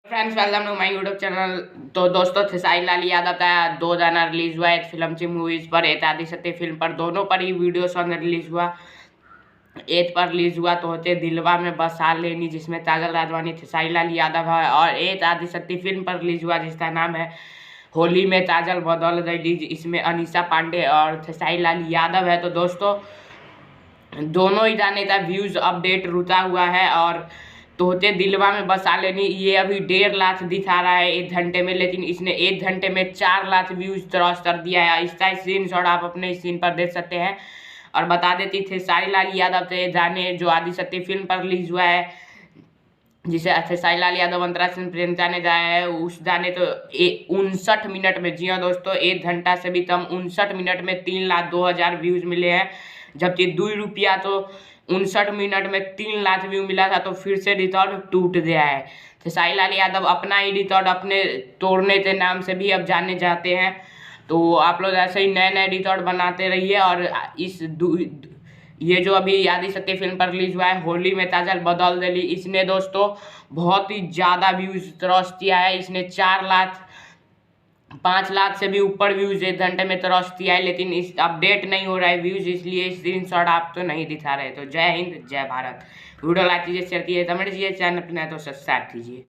Friends, welcome to my YouTube channel. तो दोस्तों, खेसारी लाल यादव का 2 गाना रिलीज हुआ है फिल्म ची मूवीज पर, एक आदि सत्य फिल्म पर, दोनों पर ही वीडियो सॉन्ग रिलीज हुआ। एक पर रिलीज हुआ तो होते दिलवा में बसा लेनी, जिसमें काजल राजवानी, खेसारी लाल यादव है, और एक आदि सत्य फिल्म पर रिलीज हुआ जिसका नाम है होली में काजल बदल गई, इसमें अनीशा पांडे और खेसारी लाल यादव है। तो दोस्तों, दोनों ही गाने का व्यूज अपडेट रुका हुआ है। और तोते दिलवा में बसा लेनी ये अभी 1.5 लाख दिखा रहा है 1 घंटे में, लेकिन इसने 1 घंटे में 4 लाख व्यूज क्रॉस कर दिया है। इसका स्क्रीन शॉट आप अपने स्क्रीन पर देख सकते हैं। और बता देती थे खेसारी लाल यादव से गाने जो आदि सत्य फिल्म पर रिलीज हुआ है, जिसे खेसारी लाल यादव अंतरा सिंह प्रेमजा ने गाया है, उस गाने तो 59 मिनट में, जी हाँ दोस्तों, 1 घंटा से भी कम 59 मिनट में 3,02,000 व्यूज मिले हैं। जबकि 2 रुपया तो 59 मिनट में 3 लाख व्यू मिला था, तो फिर से रिकॉर्ड टूट गया है। खेसारी लाल यादव अपना ही रिकॉर्ड अपने तोड़ने के नाम से भी अब जाने जाते हैं। तो आप लोग ऐसे ही नए नए रिकॉर्ड बनाते रहिए। और ये जो अभी आदि सत्य फिल्म पर रिलीज हुआ है होली में काजल बदल गई, इसने दोस्तों बहुत ही ज़्यादा व्यूज क्रॉस किया है। इसने 4 लाख 5 लाख से भी ऊपर व्यूज 1 घंटे में क्रॉस किया है, लेकिन इस अपडेट नहीं हो रहा है व्यूज, इसलिए स्क्रीनशॉट आप तो नहीं दिखा रहे। तो जय हिंद, जय भारत। वीडियो लाइक कीजिए, शेयर कीजिए, कमेंट कीजिए, चैनल पर नए तो सब्सक्राइब कीजिए।